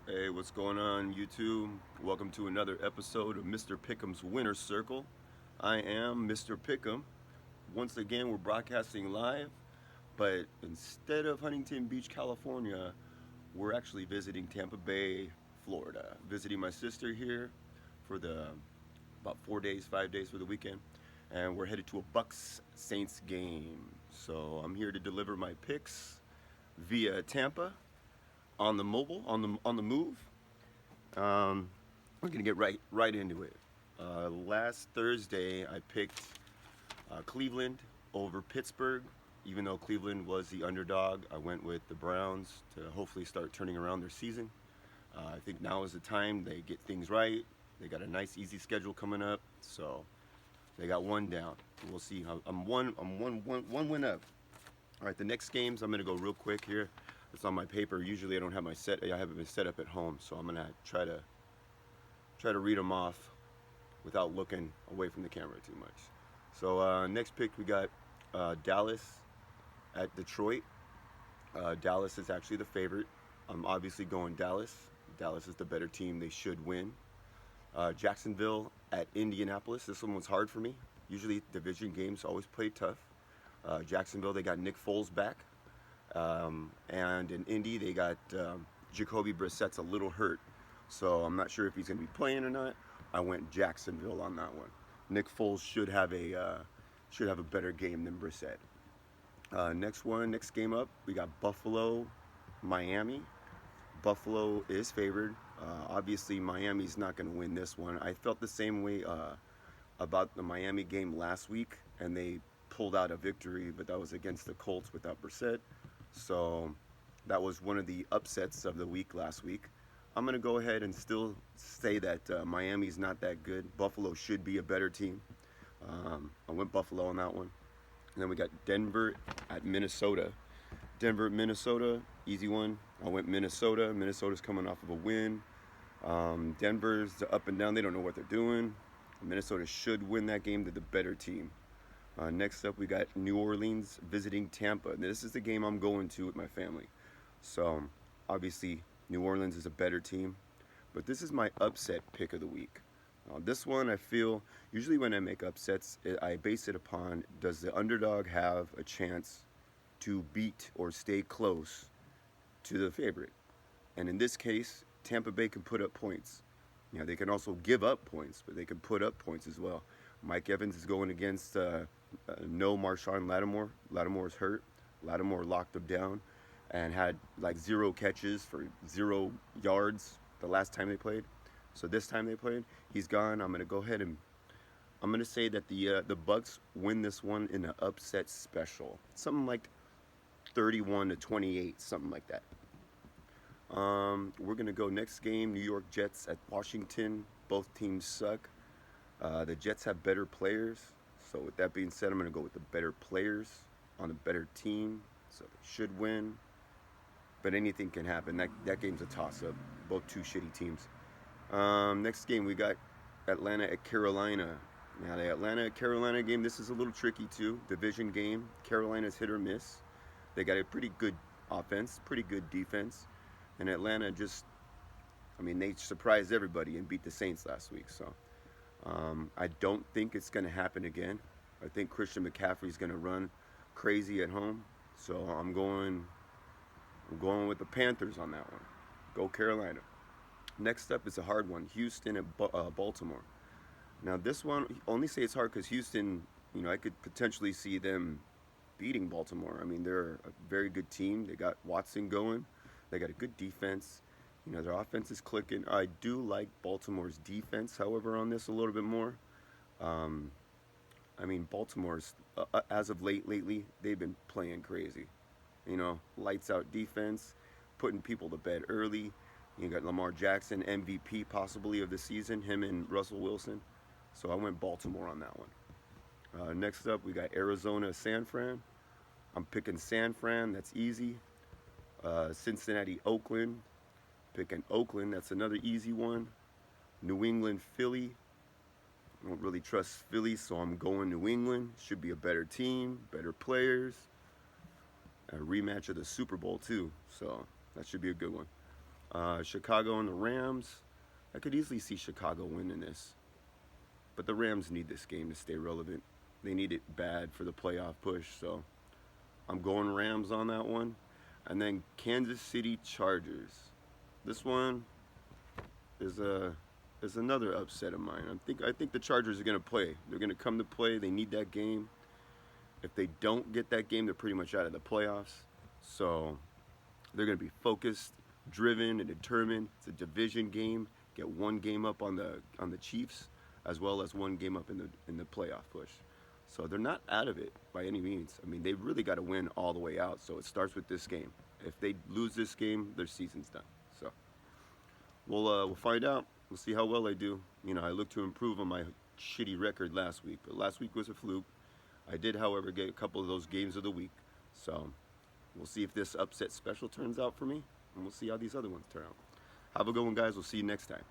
Hey, what's going on, YouTube? Welcome to another episode of Mr. Pickem's Winner's Circle. I am Mr. Pickem. Once again, we're broadcasting live, but instead of Huntington Beach, California, we're actually visiting Tampa Bay, Florida. Visiting my sister here for the about 4 days, 5 days for the weekend, and we're headed to a Bucks Saints game. So I'm here to deliver my picks via Tampa on the mobile, on the move. Um, we're gonna get right into it. Last Thursday, I picked Cleveland over Pittsburgh. Even though Cleveland was the underdog, I went with the Browns to hopefully start turning around their season. I think now is the time they get things right. They got a nice, easy schedule coming up, so they got one down. We'll see how I'm one win up. All right, the next games I'm gonna go real quick here. It's on my paper. Usually I don't have I have it set up at home, so I'm gonna try to read them off without looking away from the camera too much. So next pick we got Dallas at Detroit. Dallas is actually the favorite. I'm obviously going Dallas. Dallas is the better team. They should win. Jacksonville at Indianapolis. This one was hard for me. Usually division games always play tough. Jacksonville, they got Nick Foles back. And in Indy, they got Jacoby Brissett's a little hurt. So I'm not sure if he's going to be playing or not. I went Jacksonville on that one. Nick Foles should have a better game than Brissett. Next game up, we got Buffalo, Miami. Buffalo is favored. Obviously, Miami's not going to win this one. I felt the same way about the Miami game last week, and they pulled out a victory, but that was against the Colts without Brissett. So that was one of the upsets of the week last week. I'm going to go ahead and still say that Miami's not that good. Buffalo should be a better team. I went Buffalo on that one. And then we got Denver at Minnesota. Denver, Minnesota, easy one. I went Minnesota. Minnesota's coming off of a win. Denver's up and down. They don't know what they're doing. Minnesota should win that game. They're the better team. Next up, we got New Orleans visiting Tampa. This is the game I'm going to with my family. So, obviously, New Orleans is a better team. But this is my upset pick of the week. This one, I feel, usually when I make upsets, I base it upon, does the underdog have a chance to beat or stay close to the favorite? And in this case, Tampa Bay can put up points. They can also give up points, but they can put up points as well. Mike Evans is going against no Marshawn Lattimore. Lattimore's hurt. Lattimore locked him down and had like 0 catches for 0 yards the last time they played. So this time they played, he's gone. I'm going to go ahead and I'm going to say that the Bucks win this one in an upset special. Something like 31-28, something like that. We're going to go next game, New York Jets at Washington. Both teams suck. The Jets have better players. So with that being said, I'm going to go with the better players on a better team. So they should win. But anything can happen. That game's a toss-up. Both two shitty teams. Next game, we got Atlanta at Carolina. Now, the Atlanta-Carolina game, this is a little tricky too. Division game. Carolina's hit or miss. They got a pretty good offense, pretty good defense. And Atlanta they surprised everybody and beat the Saints last week. So I don't think it's going to happen again. I think Christian McCaffrey's going to run crazy at home. So I'm going with the Panthers on that one. Go Carolina. Next up is a hard one, Houston at Baltimore. Now this one, only say it's hard because Houston, I could potentially see them beating Baltimore. They're a very good team. They got Watson going. They got a good defense. Their offense is clicking. I do like Baltimore's defense, however, on this a little bit more. Baltimore's, as of lately, they've been playing crazy. Lights out defense, putting people to bed early. You got Lamar Jackson, MVP possibly of the season, him and Russell Wilson. So I went Baltimore on that one. Next up, we got Arizona, San Fran. I'm picking San Fran. That's easy. Cincinnati, Oakland. Picking Oakland. That's another easy one. New England, Philly. I don't really trust Philly, so I'm going New England. Should be a better team, better players. A rematch of the Super Bowl, too. So that should be a good one. Chicago and the Rams. I could easily see Chicago winning this. But the Rams need this game to stay relevant. They need it bad for the playoff push. So I'm going Rams on that one. And then Kansas City Chargers. This one is another upset of mine. I think the Chargers are going to play. They're going to come to play. They need that game. If they don't get that game, they're pretty much out of the playoffs. So they're going to be focused, driven, and determined. It's a division game. Get one game up on the Chiefs, as well as one game up in the playoff push. So they're not out of it by any means. I mean, they really got to win all the way out. So it starts with this game. If they lose this game, their season's done. So we'll find out. We'll see how well I do. You know, I look to improve on my shitty record last week, but last week was a fluke. I did, however, get a couple of those games of the week. So we'll see if this upset special turns out for me, and we'll see how these other ones turn out. Have a good one, guys. We'll see you next time.